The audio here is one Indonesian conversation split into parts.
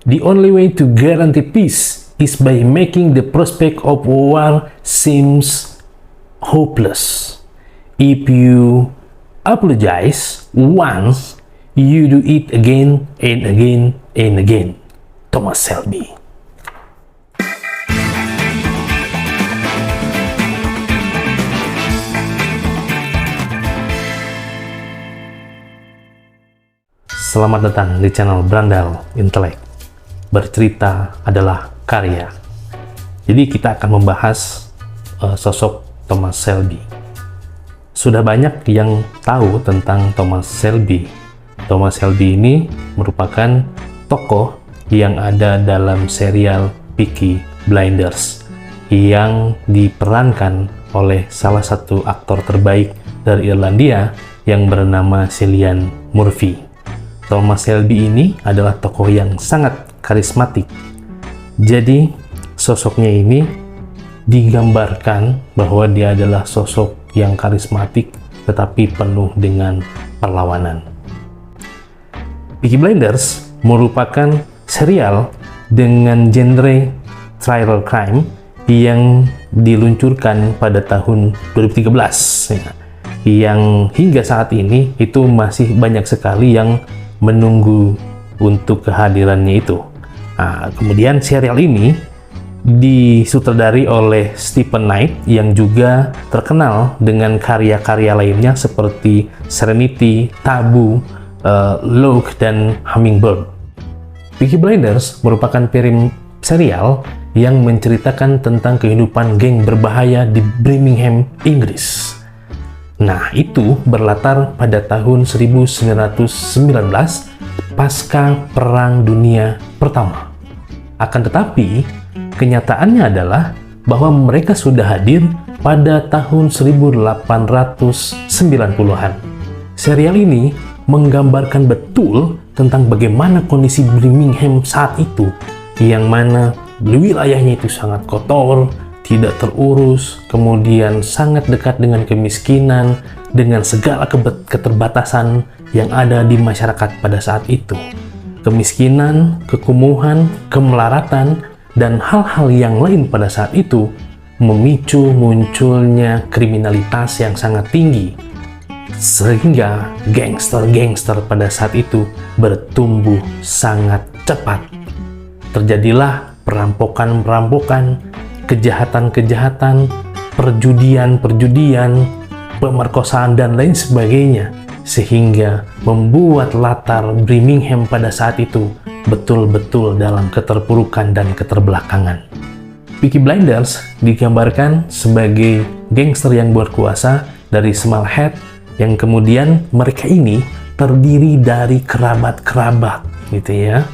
The only way to guarantee peace is by making the prospect of war seems hopeless. If you apologize once, you do it again and again and again. Thomas Shelby. Selamat datang di channel Brandal Intelek. Bercerita adalah karya. Jadi kita akan membahas sosok Thomas Shelby. Sudah banyak yang tahu tentang Thomas Shelby. Thomas Shelby ini merupakan tokoh yang ada dalam serial Peaky Blinders yang diperankan oleh salah satu aktor terbaik dari Irlandia yang bernama Cillian Murphy. Thomas Shelby ini adalah tokoh yang sangat karismatik. Jadi sosoknya ini digambarkan bahwa dia adalah sosok yang karismatik tetapi penuh dengan perlawanan. Peaky Blinders merupakan serial dengan genre thriller crime yang diluncurkan pada tahun 2013 yang hingga saat ini itu masih banyak sekali yang menunggu untuk kehadirannya itu. Nah, kemudian serial ini disutradari oleh Steven Knight yang juga terkenal dengan karya-karya lainnya seperti Serenity, Taboo, Lock, dan Hummingbird. Peaky Blinders merupakan film serial yang menceritakan tentang kehidupan geng berbahaya di Birmingham, Inggris. Nah, itu berlatar pada tahun 1919 pasca Perang Dunia Pertama. Akan tetapi, kenyataannya adalah bahwa mereka sudah hadir pada tahun 1890-an. Serial ini menggambarkan betul tentang bagaimana kondisi Birmingham saat itu, yang mana wilayahnya itu sangat kotor, tidak terurus, kemudian sangat dekat dengan kemiskinan, dengan segala keterbatasan yang ada di masyarakat pada saat itu. Kemiskinan, kekumuhan, kemelaratan, dan hal-hal yang lain pada saat itu memicu munculnya kriminalitas yang sangat tinggi, sehingga gangster-gangster pada saat itu bertumbuh sangat cepat. Terjadilah perampokan-perampokan, kejahatan-kejahatan, perjudian-perjudian, pemerkosaan, dan lain sebagainya, sehingga membuat latar Birmingham pada saat itu betul-betul dalam keterpurukan dan keterbelakangan. Peaky Blinders digambarkan sebagai gangster yang berkuasa dari small head, yang kemudian mereka ini terdiri dari kerabat-kerabat gitu ya,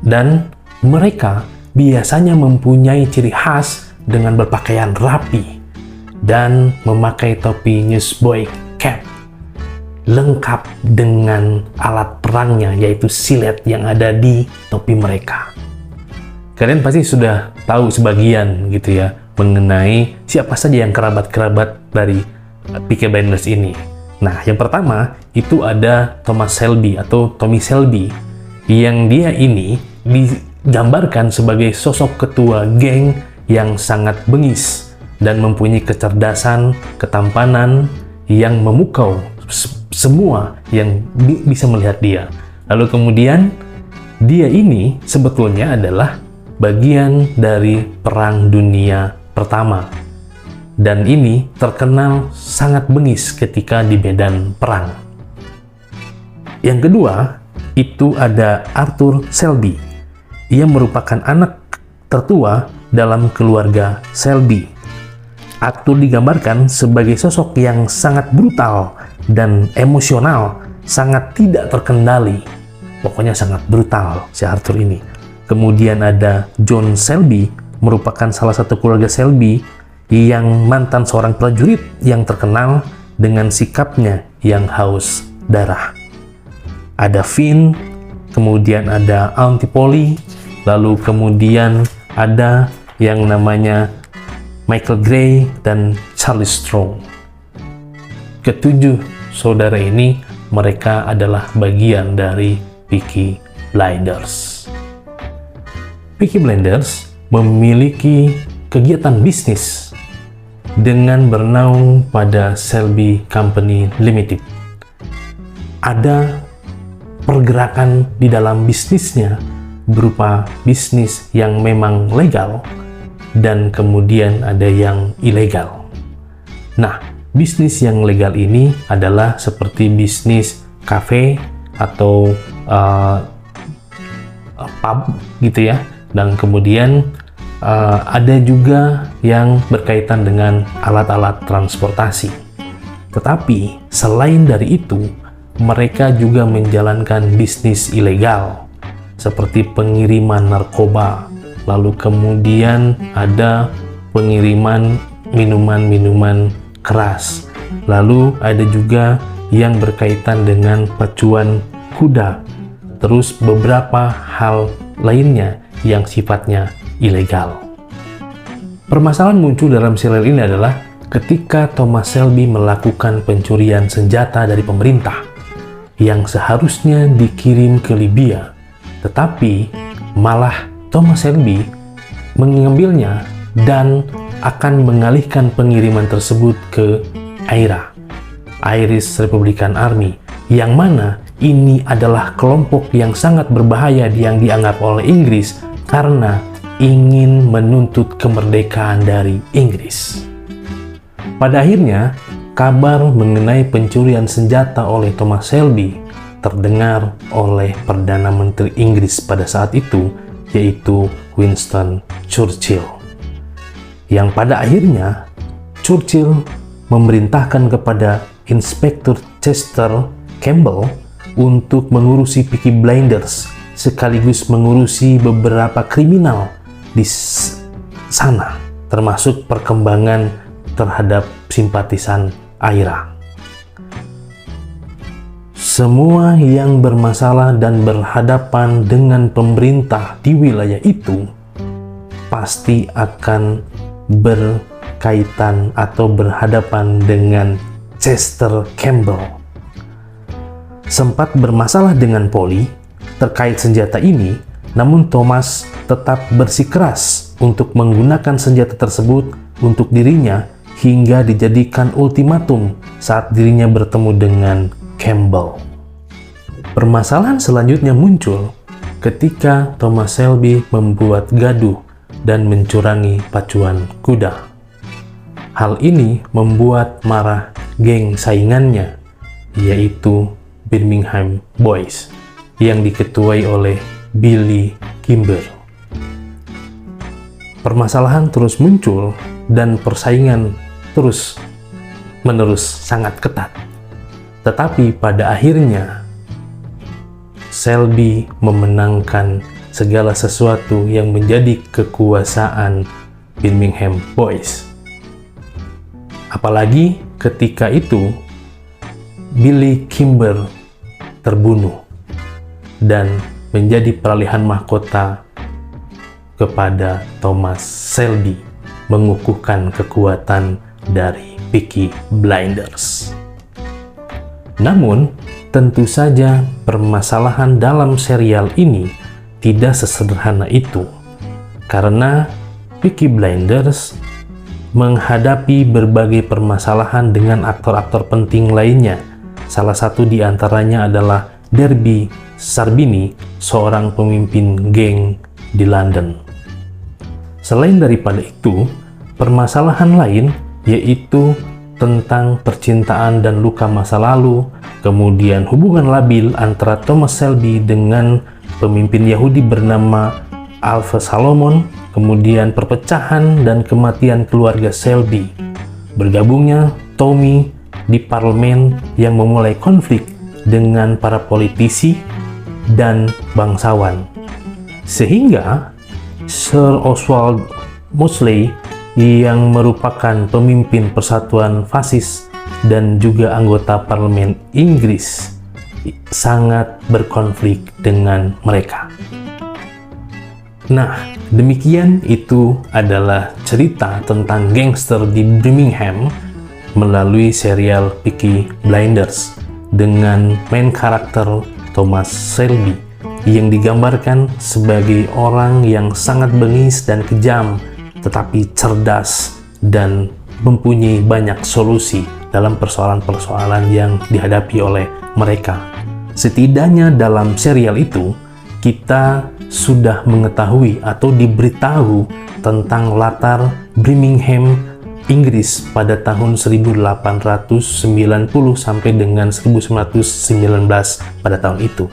dan mereka biasanya mempunyai ciri khas dengan berpakaian rapi dan memakai topi newsboy cap, lengkap dengan alat perangnya yaitu silet yang ada di topi mereka. Kalian pasti sudah tahu sebagian gitu ya mengenai siapa saja yang kerabat-kerabat dari Peaky Blinders ini. Nah, yang pertama itu ada Thomas Shelby atau Tommy Shelby, yang dia ini digambarkan sebagai sosok ketua geng yang sangat bengis dan mempunyai kecerdasan, ketampanan yang memukau semua yang bisa melihat dia. Lalu kemudian dia ini sebetulnya adalah bagian dari Perang Dunia Pertama, dan ini terkenal sangat bengis ketika di medan perang. Yang kedua itu ada Arthur Shelby. Ia merupakan anak tertua dalam keluarga Shelby. Arthur digambarkan sebagai sosok yang sangat brutal dan emosional, sangat tidak terkendali. Pokoknya sangat brutal si Arthur ini. Kemudian ada John Shelby, merupakan salah satu keluarga Shelby yang mantan seorang prajurit yang terkenal dengan sikapnya yang haus darah. Ada Finn, kemudian ada Auntie Polly, lalu kemudian ada yang namanya Michael Gray dan Charlie Strong. Ketujuh saudara ini mereka adalah bagian dari Peaky Blinders. Peaky Blinders memiliki kegiatan bisnis dengan bernaung pada Shelby Company Limited. Ada pergerakan di dalam bisnisnya berupa bisnis yang memang legal dan kemudian ada yang ilegal. Nah, bisnis yang legal ini adalah seperti bisnis kafe atau pub gitu ya, dan kemudian ada juga yang berkaitan dengan alat-alat transportasi. Tetapi selain dari itu, mereka juga menjalankan bisnis ilegal seperti pengiriman narkoba, lalu kemudian ada pengiriman minuman-minuman keras, lalu ada juga yang berkaitan dengan pacuan kuda, terus beberapa hal lainnya yang sifatnya ilegal. Permasalahan muncul dalam serial ini adalah ketika Thomas Shelby melakukan pencurian senjata dari pemerintah yang seharusnya dikirim ke Libya, tetapi malah Thomas Shelby mengambilnya dan akan mengalihkan pengiriman tersebut ke IRA, Irish Republican Army, yang mana ini adalah kelompok yang sangat berbahaya yang dianggap oleh Inggris karena ingin menuntut kemerdekaan dari Inggris. Pada akhirnya, kabar mengenai pencurian senjata oleh Thomas Shelby terdengar oleh Perdana Menteri Inggris pada saat itu, yaitu Winston Churchill. Yang pada akhirnya, Churchill memerintahkan kepada Inspektur Chester Campbell untuk mengurusi Peaky Blinders sekaligus mengurusi beberapa kriminal di sana, termasuk perkembangan terhadap simpatisan IRA. Semua yang bermasalah dan berhadapan dengan pemerintah di wilayah itu pasti akan berkaitan atau berhadapan dengan Chester Campbell. Sempat bermasalah dengan Polly terkait senjata ini, namun Thomas tetap bersikeras untuk menggunakan senjata tersebut untuk dirinya hingga dijadikan ultimatum saat dirinya bertemu dengan Campbell. Permasalahan selanjutnya muncul ketika Thomas Shelby membuat gaduh dan mencurangi pacuan kuda. Hal ini membuat marah geng saingannya, yaitu Birmingham Boys, yang diketuai oleh Billy Kimber. Permasalahan terus muncul dan persaingan terus-menerus sangat ketat. Tetapi pada akhirnya, Shelby memenangkan segala sesuatu yang menjadi kekuasaan Birmingham Boys. Apalagi ketika itu, Billy Kimber terbunuh dan menjadi peralihan mahkota kepada Thomas Shelby, mengukuhkan kekuatan dari Peaky Blinders. Namun, tentu saja permasalahan dalam serial ini tidak sesederhana itu, karena Peaky Blinders menghadapi berbagai permasalahan dengan aktor-aktor penting lainnya. Salah satu di antaranya adalah Derby Sarbini, seorang pemimpin geng di London. Selain daripada itu, permasalahan lain yaitu tentang percintaan dan luka masa lalu, kemudian hubungan labil antara Thomas Shelby dengan pemimpin Yahudi bernama Alpha Salomon, kemudian perpecahan dan kematian keluarga Shelby, bergabungnya Tommy di parlemen yang memulai konflik dengan para politisi dan bangsawan, sehingga Sir Oswald Mosley yang merupakan pemimpin persatuan fasis dan juga anggota parlemen Inggris sangat berkonflik dengan mereka. Nah, demikian itu adalah cerita tentang gangster di Birmingham melalui serial Peaky Blinders dengan main karakter Thomas Shelby yang digambarkan sebagai orang yang sangat bengis dan kejam, tetapi cerdas dan mempunyai banyak solusi dalam persoalan-persoalan yang dihadapi oleh mereka. Setidaknya dalam serial itu, kita sudah mengetahui atau diberitahu tentang latar Birmingham, Inggris pada tahun 1890 sampai dengan 1919 pada tahun itu.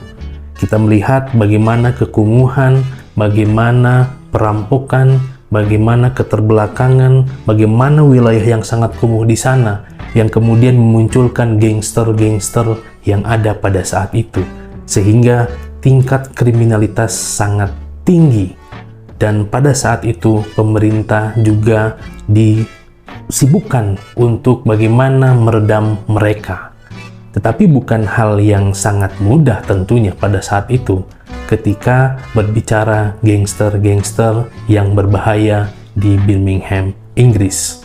Kita melihat bagaimana kekumuhan, bagaimana perampokan, bagaimana keterbelakangan, bagaimana wilayah yang sangat kumuh di sana, yang kemudian memunculkan gangster-gangster yang ada pada saat itu. Sehingga tingkat kriminalitas sangat tinggi. Dan pada saat itu pemerintah juga disibukkan untuk bagaimana meredam mereka. Tetapi bukan hal yang sangat mudah tentunya pada saat itu ketika berbicara gangster-gangster yang berbahaya di Birmingham, Inggris.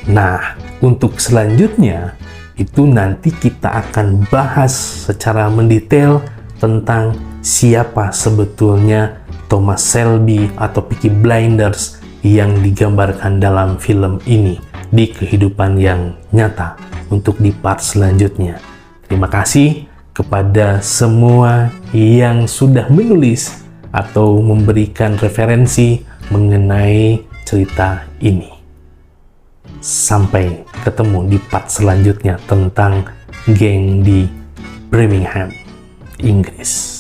Nah, untuk selanjutnya itu nanti kita akan bahas secara mendetail tentang siapa sebetulnya Thomas Shelby atau Peaky Blinders yang digambarkan dalam film ini di kehidupan yang nyata untuk di part selanjutnya. Terima kasih kepada semua yang sudah menulis atau memberikan referensi mengenai cerita ini. Sampai ketemu di part selanjutnya tentang geng di Birmingham, Inggris.